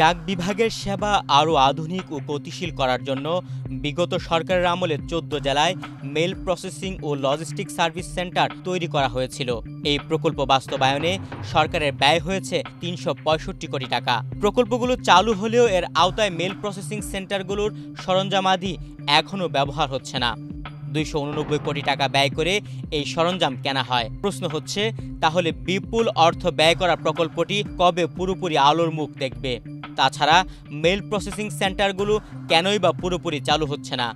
ডাক বিভাগের সেবা আরও আধুনিক ও গতিশীল করার জন্য বিগত সরকারের আমলে ১৪ জেলায় মেল প্রসেসিং ও লজিস্টিক সার্ভিস সেন্টার তৈরি করা হয়েছিল। এই প্রকল্প বাস্তবায়নে সরকারের ব্যয় হয়েছে ৩৬৫ কোটি টাকা। প্রকল্পগুলো চালু হলেও এর আওতায় মেল প্রসেসিং সেন্টারগুলোর সরঞ্জামাদি এখনও ব্যবহার হচ্ছে না। ২৮৯ কোটি টাকা ব্যয় করে এই সরঞ্জাম কেনা হয়। প্রশ্ন হচ্ছে, তাহলে বিপুল অর্থ ব্যয় করা প্রকল্পটি কবে পুরোপুরি আলোর মুখ দেখবে? তাছাড়া মেল প্রসেসিং সেন্টারগুলো কেনই বা পুরোপুরি চালু হচ্ছে না?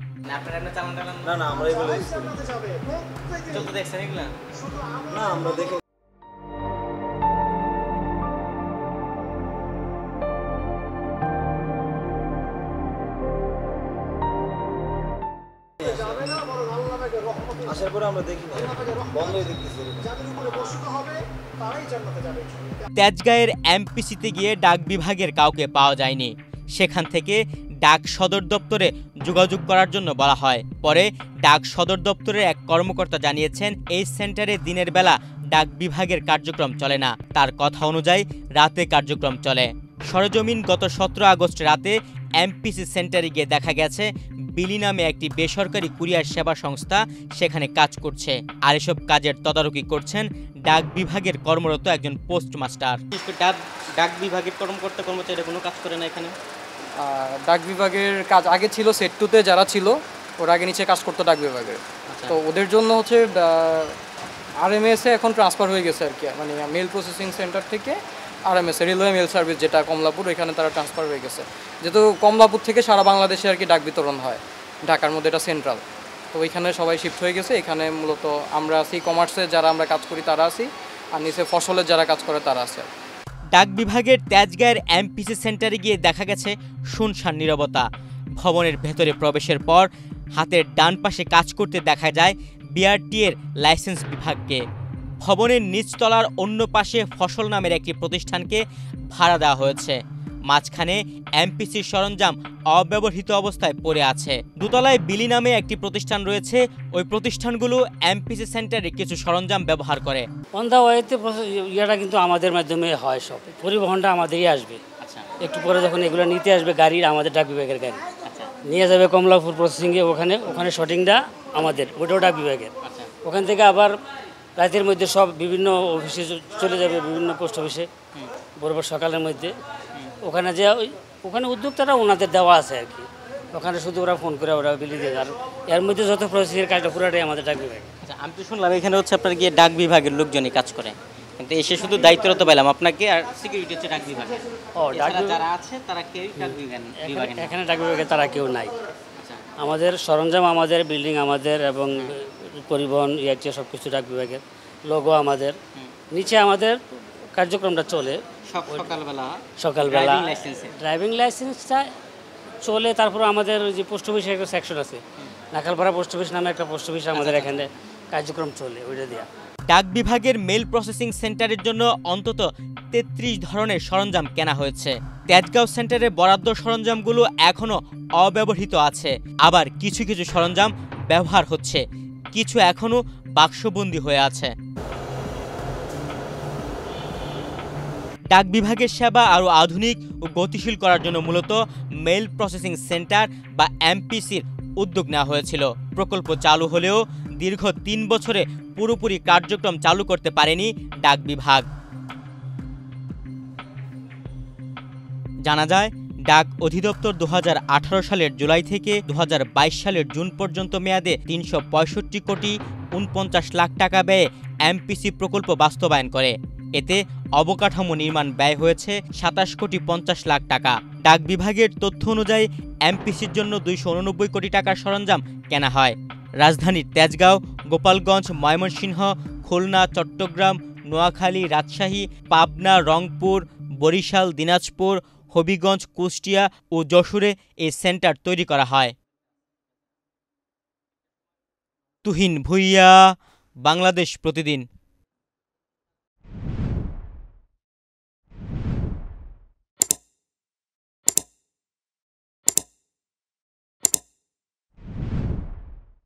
তেজগাঁয়ের এমপিসিতে গিয়ে ডাক বিভাগের কাউকে পাওয়া যায়নি। সেখান থেকে ডাক সদর দপ্তরে যোগাযোগ করার জন্য বলা হয়। পরে ডাক সদর দপ্তরের এক কর্মকর্তা জানিয়েছেন, এই সেন্টারে দিনের বেলা ডাক বিভাগের কার্যক্রম চলে না। তার কথা অনুযায়ী রাতে কার্যক্রম চলে। সরেজমিন গত ১৭ আগস্ট রাতে এমপিসি সেন্টারে গিয়ে দেখা গেছে বিলি নামে একটি বেসরকারি কুরিয়ার সেবা সংস্থা সেখানে কাজ করছে। আর এসব কাজের তদারকি করছেন ডাক বিভাগের কর্মরত একজন পোস্টমাস্টার। ডাক বিভাগের কর্মচারীরা কোনো কাজ করে না এখানে। ডাক বিভাগের কাজ আগে ছিল সেট টুতে, যারা ছিল ওরা আগে নিচে কাজ করতো ডাক বিভাগের। তো ওদের জন্য হচ্ছে আরএমএসে এখন ট্রান্সফার হয়ে গেছে আর কি, মানে মেল প্রসেসিং সেন্টার থেকে আরএমএস রেলওয়ে মেল সার্ভিস, যেটা কমলাপুর, এখানে তারা ট্রান্সফার হয়ে গেছে। যেহেতু কমলাপুর থেকে সারা বাংলাদেশে আর কি ডাক বিতরণ হয়, ঢাকার মধ্যে এটা সেন্ট্রাল, তো ওইখানে সবাই শিফট হয়ে গেছে। এখানে মূলত আমরা আছি, কমার্সে যারা আমরা কাজ করি তারা আছি, আর নিচে ফসলের যারা কাজ করে তারা আছে। ডাক বিভাগের তেজগাঁয়ের এমপিসি সেন্টারে গিয়ে দেখা গেছে শুনশান নীরবতা। ভবনের ভেতরে প্রবেশের পর হাতের ডান পাশে কাজ করতে দেখা যায় বিআরটি এর লাইসেন্স বিভাগকে। ভবনের নিচতলার অন্য পাশে ফসল নামের একটি প্রতিষ্ঠানকে ভাড়া দেওয়া হয়েছে। মাঝখানে এমপিসির সরঞ্জাম অব্যবহৃত অবস্থায় পড়ে আছে। দোতলায় বিলি নামে একটি প্রতিষ্ঠান রয়েছে। ওই প্রতিষ্ঠানগুলো এমপিসি সেন্টারে কিছু সরঞ্জাম ব্যবহার করে। অন দা ওয়েতে ইয়েটা কিন্তু আমাদের মাধ্যমে হয়, সব পরিবহনটা আমাদেরই আসবে। একটু পরে যখন এগুলো নিতে আসবে গাড়ি, আমাদের ডাক বিভাগের গাড়ি নিয়ে যাবে কমলাপুর প্রসেসিংয়ে, ওখানে শটিংটা আমাদের, ওটাও ডাক বিভাগের। ওখান থেকে আবার রাতের মধ্যে সব বিভিন্ন অফিসে চলে যাবে, বিভিন্ন পোস্ট অফিসে বরাবর সকালের মধ্যে। ওখানে যে ওখানে উদ্যোক্তারা ওনাদের দেওয়া আছে আর কি, ওখানে শুধু ওরা ফোন করে ওরা বিলি দেয়। আর এর মধ্যে যত প্রসেসিংয়ের কাজটা পুরোটাই আমাদের ডাক বিভাগ। আচ্ছা, আমি তো শুনলাম এখানে হচ্ছে আপনার গিয়ে ডাক বিভাগের লোকজনই কাজ করে, কিন্তু এসে শুধু দায়িত্বরত পেলাম আপনাকে, আর সিকিউরিটি হচ্ছে ডাক বিভাগে। যারা আছে তারা কেউ ডাক বিভাগে, এখানে ডাক বিভাগে তারা কেউ নাই। আমাদের সরঞ্জাম আমাদের, বিল্ডিং আমাদের, এবং পরিবহন ইয়ে সব কিছু ডাক বিভাগের, লোগো আমাদের। নিচে আমাদের কার্যক্রমটা চলে সকালবেলা ড্রাইভিং লাইসেন্সটা চলে। তারপর আমাদের ওই যে পোস্ট অফিসের একটা সেকশন আছে, নাকালপাড়া পোস্ট অফিস নামে একটা পোস্ট অফিস আমাদের এখানে কার্যক্রম চলে, ওইটা দেওয়া। ডাক বিভাগের মেল প্রসেসিং সেন্টারের জন্য অন্তত ৩৩ ধরনের সরঞ্জাম কেনা হয়েছে। তেজগাঁও সেন্টারে বরাদ্দ সরঞ্জামগুলো এখনও অব্যবহৃত আছে, আবার কিছু কিছু সরঞ্জাম ব্যবহার হচ্ছে, কিছু এখনও বাক্সবন্দী হয়ে আছে। ডাক বিভাগের সেবা আরও আধুনিক ও গতিশীল করার জন্য মূলত মেল প্রসেসিং সেন্টার বা এমপিসির উদ্যোগ নেওয়া হয়েছিল। প্রকল্প চালু হলেও দীর্ঘ ৩ বছরে পুরোপুরি কার্যক্রম চালু করতে পারেনি ডাক বিভাগ। জানা যায়, ডাক অধিদপ্তর ২০১৮ সালের জুলাই থেকে ২০২২ সালের জুন পর্যন্ত মেয়াদে ৩৬৫ কোটি ৪৯ লাখ টাকা ব্যয়ে এমপিসি প্রকল্প বাস্তবায়ন করে। এতে অবকাঠামো নির্মাণ ব্যয় হয়েছে ২৭ কোটি ৫০ লাখ টাকা। ডাক বিভাগের তথ্য অনুযায়ী এমপিসির জন্য ২৮৯ কোটি টাকার সরঞ্জাম কেনা হয়। রাজধানীর তেজগাঁও, গোপালগঞ্জ, ময়মনসিংহ, খুলনা, চট্টগ্রাম, নোয়াখালী, রাজশাহী, পাবনা, রংপুর, বরিশাল, দিনাজপুর, হবিগঞ্জ, কুষ্টিয়া ও যশোরে এই সেন্টার তৈরি করা হয়। তুহিন ভুঁইয়া, বাংলাদেশ প্রতিদিন।